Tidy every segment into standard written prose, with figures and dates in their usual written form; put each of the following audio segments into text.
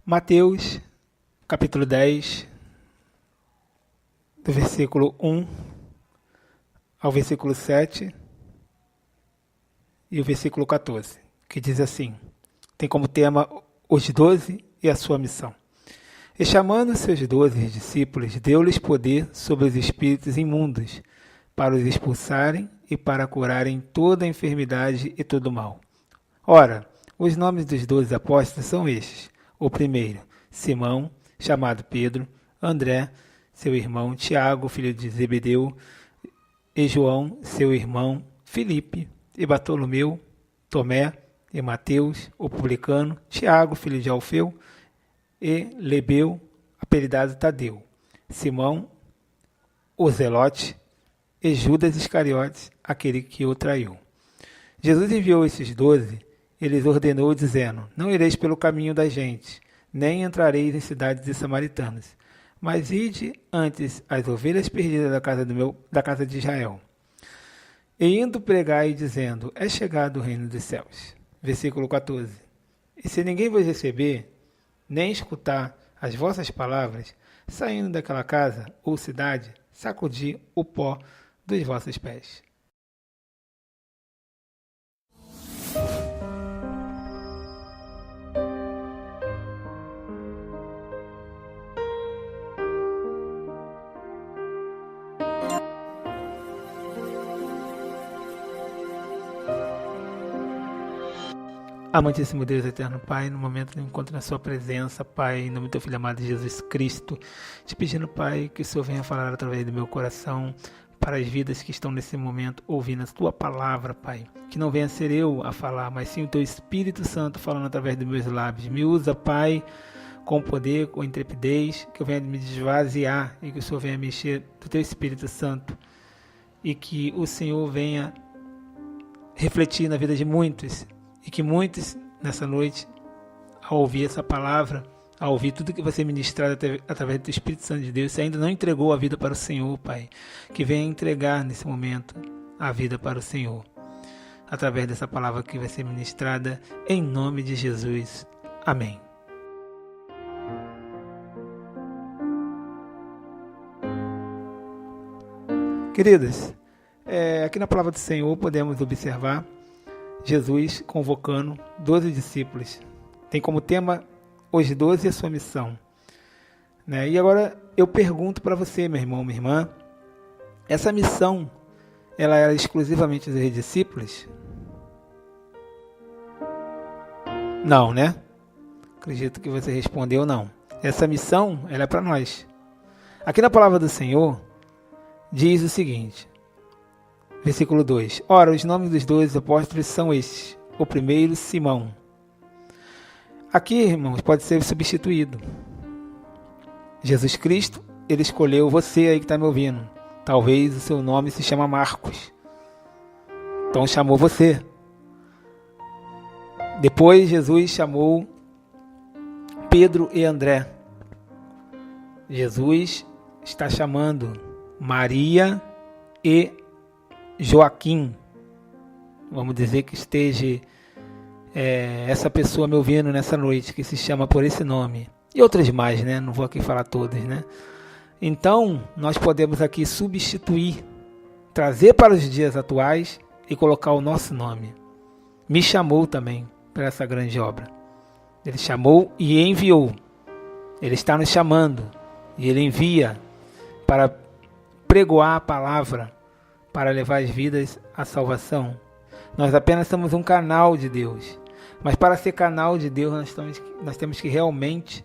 Mateus, capítulo 10, do versículo 1 ao versículo 7 e o versículo 14, que diz assim, tem como tema os 12 e a sua missão. E chamando seus 12 discípulos, deu-lhes poder sobre os espíritos imundos, para os expulsarem e para curarem toda a enfermidade e todo o mal. Ora, os nomes dos 12 apóstolos são estes. O primeiro, Simão, chamado Pedro, André, seu irmão, Tiago, filho de Zebedeu, e João, seu irmão, Filipe, e Bartolomeu, Tomé, e Mateus, o publicano, Tiago, filho de Alfeu, e Lebeu, apelidado Tadeu, Simão, o Zelote, e Judas Iscariotes, aquele que o traiu. Jesus enviou esses 12, e lhes ordenou, dizendo, não ireis pelo caminho da gente, nem entrareis em cidades de samaritanos, mas ide antes as ovelhas perdidas da casa de Israel. E indo pregai, dizendo, é chegado o reino dos céus. Versículo 14. E se ninguém vos receber, nem escutar as vossas palavras, saindo daquela casa ou cidade, sacudi o pó dos vossos pés. Amantíssimo Deus, eterno Pai, no momento do encontro na sua presença, Pai, em nome do teu Filho amado Jesus Cristo, te pedindo, Pai, que o Senhor venha falar através do meu coração para as vidas que estão nesse momento ouvindo a tua palavra, Pai. Que não venha ser eu a falar, mas sim o teu Espírito Santo falando através dos meus lábios. Me usa, Pai, com poder, com intrepidez, que eu venha me esvaziar e que o Senhor venha mexer do teu Espírito Santo e que o Senhor venha refletir na vida de muitos. E que muitos, nessa noite, ao ouvir essa palavra, ao ouvir tudo que vai ser ministrado através do Espírito Santo de Deus, se ainda não entregou a vida para o Senhor, Pai, que venha entregar nesse momento a vida para o Senhor, através dessa palavra que vai ser ministrada, em nome de Jesus. Amém. Queridas, aqui na palavra do Senhor podemos observar Jesus convocando 12 discípulos. Tem como tema os 12 e a sua missão. E agora eu pergunto para você, meu irmão, minha irmã, essa missão, ela era exclusivamente dos discípulos? Não, né? Acredito que você respondeu não. Essa missão, ela é para nós. Aqui na palavra do Senhor, diz o seguinte, versículo 2. Ora, os nomes dos 12 apóstolos são estes. O primeiro, Simão. Aqui, irmãos, pode ser substituído. Jesus Cristo, ele escolheu você aí que está me ouvindo. Talvez o seu nome se chama Marcos. Então chamou você. Depois Jesus chamou Pedro e André. Jesus está chamando Maria e Joaquim, vamos dizer que esteja essa pessoa me ouvindo nessa noite, que se chama por esse nome, e outras mais, né? Não vou aqui falar todas, né? Então, nós podemos aqui substituir, trazer para os dias atuais e colocar o nosso nome. Me chamou também para essa grande obra. Ele chamou e enviou. Ele está nos chamando e ele envia para pregoar a palavra, para levar as vidas à salvação. Nós apenas somos um canal de Deus. Mas para ser canal de Deus, nós temos que realmente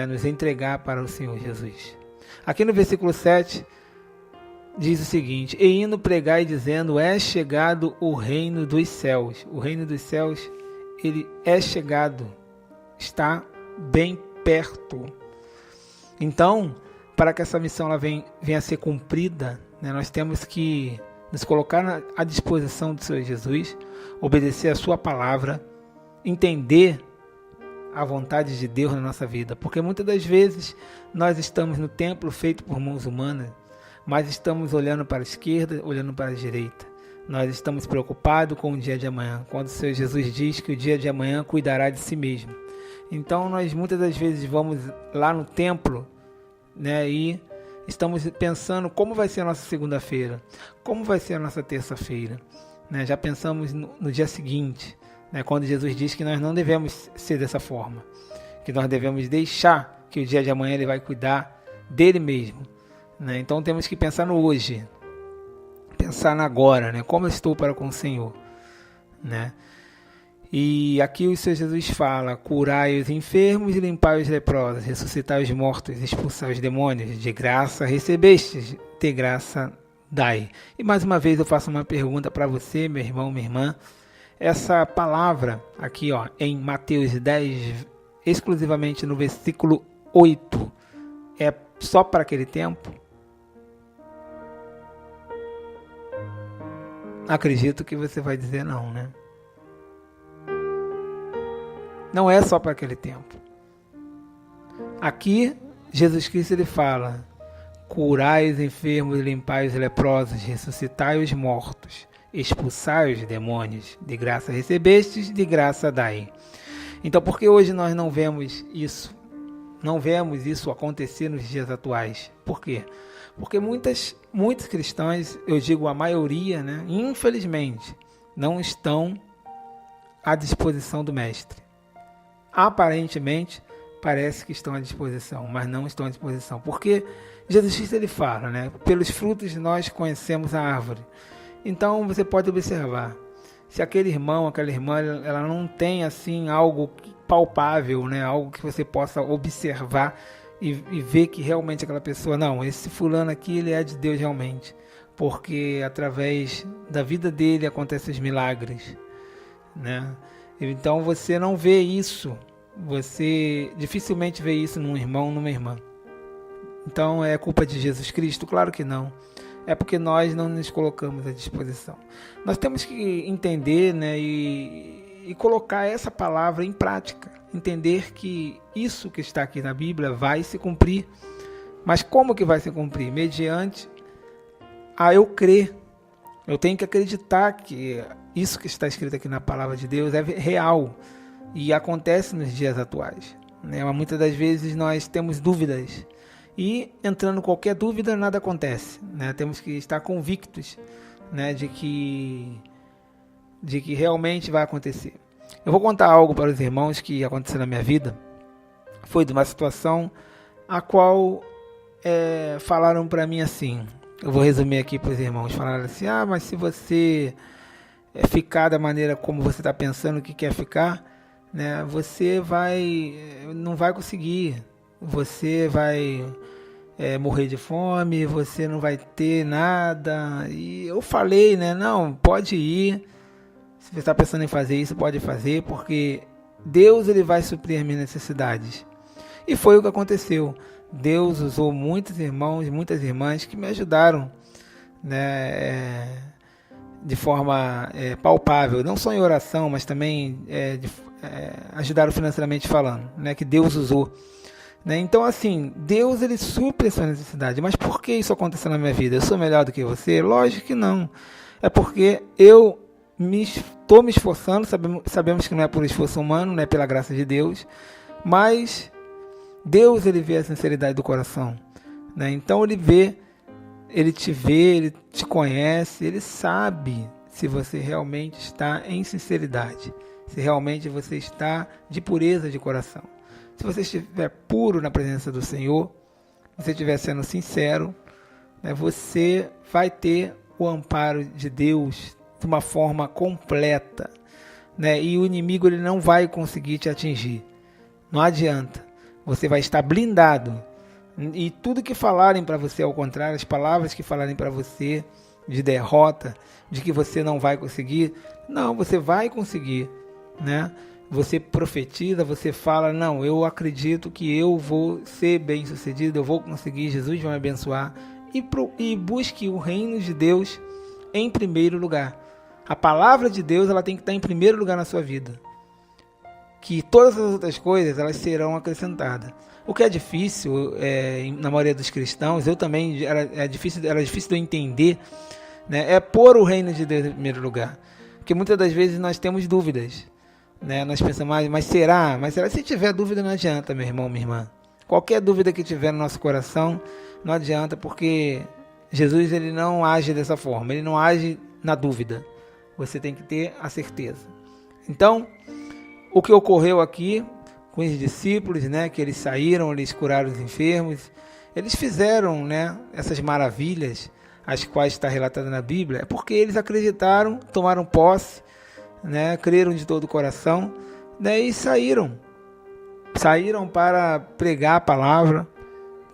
nos entregar para o Senhor Jesus. Aqui no versículo 7, diz o seguinte, e indo pregar e dizendo, é chegado o reino dos céus. O reino dos céus, ele é chegado, está bem perto. Então, para que essa missão ela venha a ser cumprida, nós temos que nos colocar à disposição do Senhor Jesus, obedecer a sua palavra, entender a vontade de Deus na nossa vida. Porque muitas das vezes nós estamos no templo feito por mãos humanas, mas estamos olhando para a esquerda, olhando para a direita. Nós estamos preocupados com o dia de amanhã, quando o Senhor Jesus diz que o dia de amanhã cuidará de si mesmo. Então nós muitas das vezes vamos lá no templo, né, e estamos pensando como vai ser a nossa segunda-feira, como vai ser a nossa terça-feira, né? Já pensamos no dia seguinte, né, quando Jesus diz que nós não devemos ser dessa forma, que nós devemos deixar que o dia de amanhã ele vai cuidar dele mesmo, né? Então temos que pensar no hoje, pensar no agora, né? Como eu estou para com o Senhor, né? E aqui o Senhor Jesus fala: curai os enfermos e limpai os leprosos, ressuscitai os mortos, expulsai os demônios, de graça recebestes, de graça dai. E mais uma vez eu faço uma pergunta para você, meu irmão, minha irmã. Essa palavra aqui, ó, em Mateus 10, exclusivamente no versículo 8, é só para aquele tempo? Acredito que você vai dizer não, né? Não é só para aquele tempo. Aqui, Jesus Cristo ele fala: curai os enfermos, limpai os leprosos, ressuscitai os mortos, expulsai os demônios, de graça recebestes, de graça dai. Então, por que hoje nós não vemos isso? Não vemos isso acontecer nos dias atuais. Por quê? Porque muitos cristãos, eu digo a maioria, né, infelizmente, não estão à disposição do Mestre. Aparentemente, parece que estão à disposição, mas não estão à disposição. Porque Jesus Cristo ele fala, né, pelos frutos nós conhecemos a árvore. Então você pode observar, se aquele irmão, aquela irmã, ela não tem assim algo palpável, né, algo que você possa observar e ver que realmente aquela pessoa, não, esse fulano aqui ele é de Deus realmente, porque através da vida dele acontecem os milagres, né? Então você não vê isso, você dificilmente vê isso num irmão, numa irmã. Então é culpa de Jesus Cristo? Claro que não. É porque nós não nos colocamos à disposição. Nós temos que entender, né, e colocar essa palavra em prática. Entender que isso que está aqui na Bíblia vai se cumprir. Mas como que vai se cumprir? Mediante a eu crer. Eu tenho que acreditar que isso que está escrito aqui na palavra de Deus é real e acontece nos dias atuais, né? Muitas das vezes nós temos dúvidas e entrando qualquer dúvida nada acontece, né? Temos que estar convictos, né, de que realmente vai acontecer. Eu vou contar algo para os irmãos que aconteceu na minha vida. Foi de uma situação a qual falaram para mim assim. Eu vou resumir aqui para os irmãos. Falaram assim: mas se você ficar da maneira como você está pensando que quer ficar, né, você não vai conseguir. Você vai morrer de fome, você não vai ter nada. E eu falei, né, não, pode ir. Se você está pensando em fazer isso, pode fazer, porque Deus ele vai suprir as minhas necessidades. E foi o que aconteceu. Deus usou muitos irmãos e muitas irmãs que me ajudaram, né, de forma palpável, não só em oração, mas também ajudaram financeiramente falando, né, que Deus usou. Né? Então, assim, Deus ele supre a sua necessidade. Mas por que isso aconteceu na minha vida? Eu sou melhor do que você? Lógico que não. É porque eu estou me esforçando, sabemos que não é por esforço humano, não é pela graça de Deus, mas Deus ele vê a sinceridade do coração, né? Então ele te vê, ele te conhece, ele sabe se você realmente está em sinceridade, se realmente você está de pureza de coração. Se você estiver puro na presença do Senhor, se você estiver sendo sincero, né, você vai ter o amparo de Deus de uma forma completa, né? E o inimigo ele não vai conseguir te atingir. Não adianta. Você vai estar blindado. E tudo que falarem para você ao contrário, as palavras que falarem para você de derrota, de que você não vai conseguir, não, você vai conseguir, né? Você profetiza, você fala, não, eu acredito que eu vou ser bem sucedido, eu vou conseguir, Jesus vai me abençoar. E busque o reino de Deus em primeiro lugar. A palavra de Deus ela tem que estar em primeiro lugar na sua vida. Que todas as outras coisas elas serão acrescentadas. O que é difícil na maioria dos cristãos, eu também era difícil de eu entender, né, é pôr o reino de Deus em primeiro lugar. Porque muitas das vezes nós temos dúvidas. né? Nós pensamos, mas será? Mas será? Se tiver dúvida, não adianta, meu irmão, minha irmã. Qualquer dúvida que tiver no nosso coração, não adianta, porque Jesus, ele não age dessa forma, ele não age na dúvida. Você tem que ter a certeza. Então, o que ocorreu aqui com os discípulos, né, que eles saíram, eles curaram os enfermos, eles fizeram, né, essas maravilhas, as quais está relatada na Bíblia, é porque eles acreditaram, tomaram posse, né, creram de todo o coração, né, e saíram para pregar a palavra,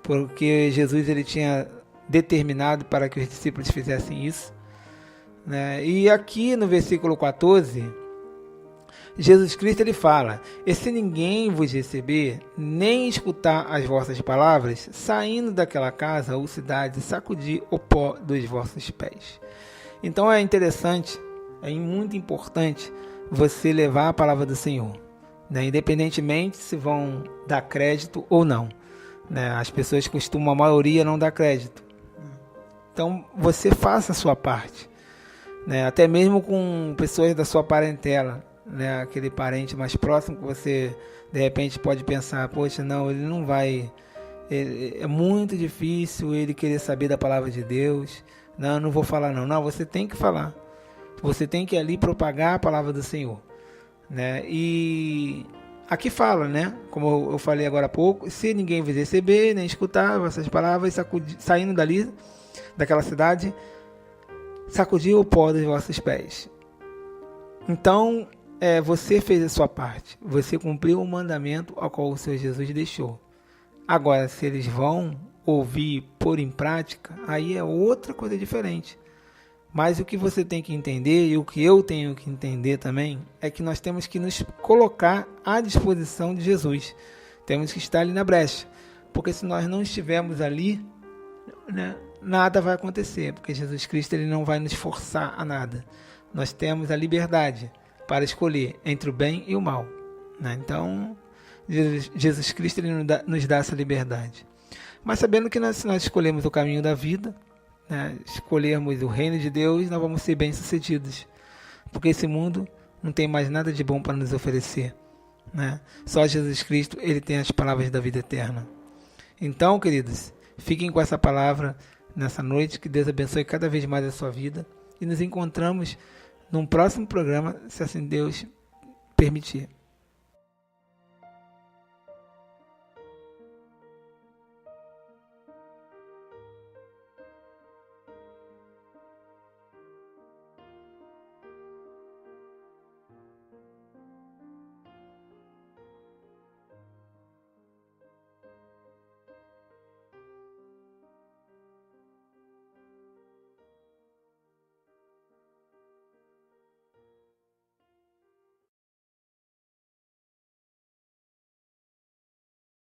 porque Jesus, ele tinha determinado para que os discípulos fizessem isso, né? E aqui no versículo 14, Jesus Cristo, ele fala: e se ninguém vos receber, nem escutar as vossas palavras, saindo daquela casa ou cidade, sacudir o pó dos vossos pés. Então é interessante, é muito importante você levar a palavra do Senhor, né? Independentemente se vão dar crédito ou não, né? As pessoas costumam, a maioria, não dar crédito. Então você faça a sua parte, né? Até mesmo com pessoas da sua parentela, né? Aquele parente mais próximo que você de repente pode pensar: poxa, não, ele não vai, é muito difícil ele querer saber da palavra de Deus, não vou falar não, você tem que falar, você tem que ali propagar a palavra do Senhor, né? E aqui fala, né, como eu falei agora há pouco: se ninguém vos receber, nem escutar essas palavras, saindo dali, daquela cidade, sacudir o pó dos vossos pés. Então, você fez a sua parte, você cumpriu o mandamento ao qual o Senhor Jesus deixou. Agora, se eles vão ouvir e pôr em prática, aí é outra coisa diferente. Mas o que você tem que entender, e o que eu tenho que entender também, é que nós temos que nos colocar à disposição de Jesus. Temos que estar ali na brecha, porque se nós não estivermos ali, né, nada vai acontecer, porque Jesus Cristo, ele não vai nos forçar a nada. Nós temos a liberdade para escolher entre o bem e o mal, né? Então, Jesus Cristo, ele nos dá essa liberdade. Mas sabendo que se nós escolhermos o caminho da vida, né, escolhermos o reino de Deus, nós vamos ser bem-sucedidos, porque esse mundo não tem mais nada de bom para nos oferecer, né? Só Jesus Cristo, ele tem as palavras da vida eterna. Então, queridos, fiquem com essa palavra nessa noite, que Deus abençoe cada vez mais a sua vida, e nos encontramos num próximo programa, se assim Deus permitir.